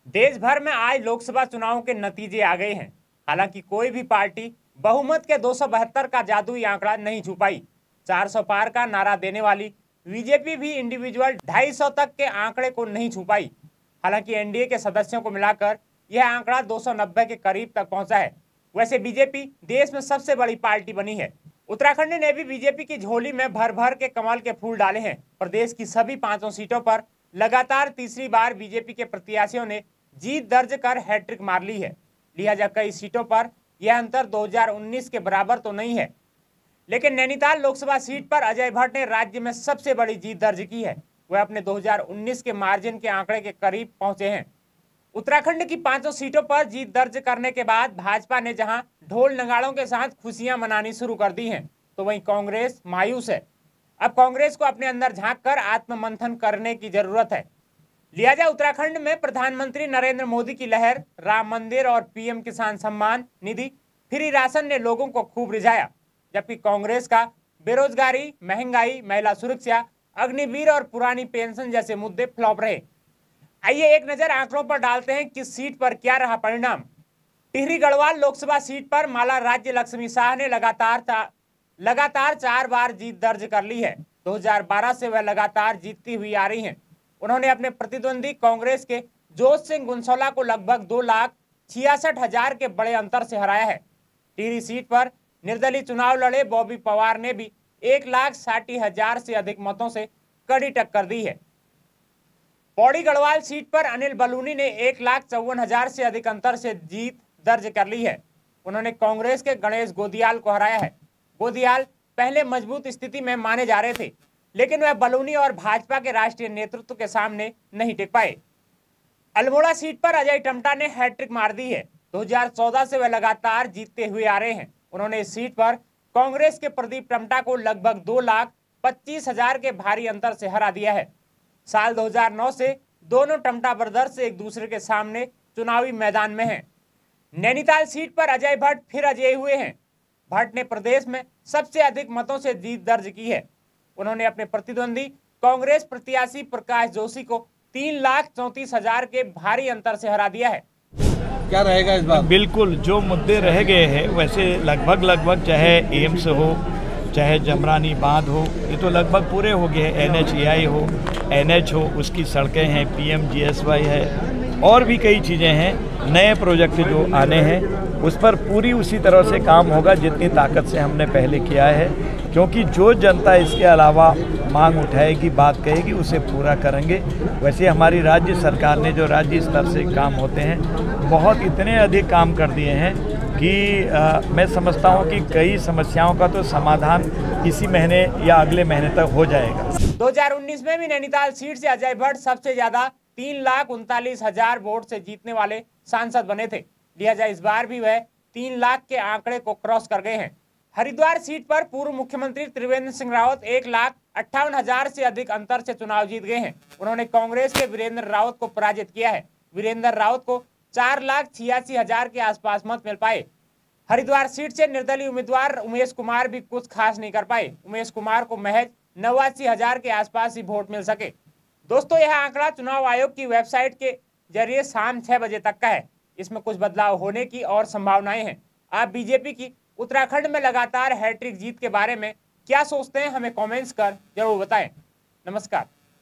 देश भर में आज लोकसभा चुनाव के नतीजे आ गए हैं। हालांकि कोई भी पार्टी बहुमत के 272 का जादुई आंकड़ा नहीं छू पाई। 400 पार का नारा देने वाली बीजेपी भी इंडिविजुअल 250 तक के आंकड़े को नहीं छू पाई। हालांकि एनडीए के सदस्यों को मिलाकर यह आंकड़ा 290 के करीब तक पहुंचा है। वैसे बीजेपी देश में सबसे बड़ी पार्टी बनी है। उत्तराखंड ने भी बीजेपी की झोली में भर भर के कमल के फूल डाले हैं। प्रदेश की सभी 5 सीटों पर लगातार तीसरी बार बीजेपी के प्रत्याशियों ने जीत दर्ज कर हैट्रिक मार ली है। लिहाजा कई सीटों पर यह अंतर 2019 के बराबर तो नहीं है, लेकिन नैनीताल लोकसभा सीट पर अजय भट्ट ने राज्य में सबसे बड़ी जीत दर्ज की है। वह अपने 2019 के मार्जिन के आंकड़े के करीब पहुंचे हैं। उत्तराखंड की 5 सीटों पर जीत दर्ज करने के बाद भाजपा ने जहां ढोल नगाड़ों के साथ खुशियां मनानी शुरू कर दी हैं, तो वहीं कांग्रेस मायूस है। अब कांग्रेस को अपने अंदर झांक कर आत्ममंथन करने की जरूरत है। लिहाजा उत्तराखंड में प्रधानमंत्री नरेंद्र मोदी की लहर, राम मंदिर और पीएम किसान सम्मान निधि, फ्री राशन ने लोगों को खूब रिझाया, जबकि कांग्रेस का बेरोजगारी, महंगाई, महिला सुरक्षा, अग्निवीर और पुरानी पेंशन जैसे मुद्दे फ्लॉप रहे। आइए एक नजर आंकड़ों पर डालते हैं किस सीट पर क्या रहा परिणाम। टिहरी गढ़वाल लोकसभा सीट पर माला राज्य लक्ष्मी शाह ने लगातार 4 बार जीत दर्ज कर ली है। 2012 से वह लगातार जीतती हुई आ रही हैं। उन्होंने अपने प्रतिद्वंदी कांग्रेस के जोत सिंह गुनसोला को लगभग 2,66,000 के बड़े अंतर से हराया है। टिहरी सीट पर निर्दलीय चुनाव लड़े बॉबी पवार ने भी 1,60,000 से अधिक मतों से कड़ी टक्कर दी है। पौड़ी गढ़वाल सीट पर अनिल बलूनी ने 1,54,000 से अधिक अंतर से जीत दर्ज कर ली है। उन्होंने कांग्रेस के गणेश गोदियाल को हराया है। गोदियाल पहले मजबूत स्थिति में माने जा रहे थे, लेकिन वह बलूनी और भाजपा के राष्ट्रीय नेतृत्व के सामने नहीं टिक पाए। अल्मोड़ा सीट पर अजय टम्टा ने हैट्रिक मार दी है। 2014 से वह लगातार जीतते हुए आ रहे हैं। उन्होंने इस सीट पर कांग्रेस के प्रदीप टम्टा को लगभग 2,25,000 के भारी अंतर से हरा दिया है। साल 2009 से दोनों टम्टा ब्रदर्स एक दूसरे के सामने चुनावी मैदान में हैं। नैनीताल सीट पर अजय भट्ट फिर अजय हुए हैं। भट्ट ने प्रदेश में सबसे अधिक मतों से जीत दर्ज की है। उन्होंने अपने प्रतिद्वंदी कांग्रेस प्रत्याशी प्रकाश जोशी को 3,34,000 के भारी अंतर से हरा दिया है। क्या रहेगा इस बार? बिल्कुल जो मुद्दे रह गए हैं वैसे लगभग चाहे एम्स हो, चाहे जमरानी बांध हो, ये तो लगभग पूरे हो गए हैं। NHAI हो, NH हो, उसकी सड़कें हैं, PMGSY है, और भी कई चीज़ें हैं। नए प्रोजेक्ट जो आने हैं उस पर पूरी उसी तरह से काम होगा जितनी ताकत से हमने पहले किया है, क्योंकि जो जनता इसके अलावा मांग उठाएगी, बात कहेगी, उसे पूरा करेंगे। वैसे हमारी राज्य सरकार ने जो राज्य स्तर से काम होते हैं बहुत इतने अधिक काम कर दिए हैं कि मैं समझता हूं कि कई समस्याओं का तो समाधान इसी महीने या अगले महीने तक हो जाएगा। 2019 में भी नैनीताल सीट से अजय भट्ट सबसे ज्यादा 3,39,000 वोट से जीतने वाले सांसद बने थे। लिहाजा इस बार भी वह 3 लाख के आंकड़े को क्रॉस कर गए हैं। हरिद्वार सीट पर पूर्व मुख्यमंत्री त्रिवेंद्र सिंह रावत 1,58,000 से अधिक अंतर से चुनाव जीत गए हैं। उन्होंने कांग्रेस के वीरेंद्र रावत को पराजित किया है। वीरेंद्र रावत को 4,86,000 के आसपास मत मिल पाए। हरिद्वार सीट से निर्दलीय उम्मीदवार उमेश कुमार भी कुछ खास नहीं कर पाए। उमेश कुमार को महज 89,000 के आसपास ही वोट मिल सके। दोस्तों, यह आंकड़ा चुनाव आयोग की वेबसाइट के जरिए शाम 6 बजे तक का है। इसमें कुछ बदलाव होने की और संभावनाएं हैं। आप बीजेपी की उत्तराखंड में लगातार हैट्रिक जीत के बारे में क्या सोचते हैं, हमें कमेंट्स कर जरूर बताएं। नमस्कार।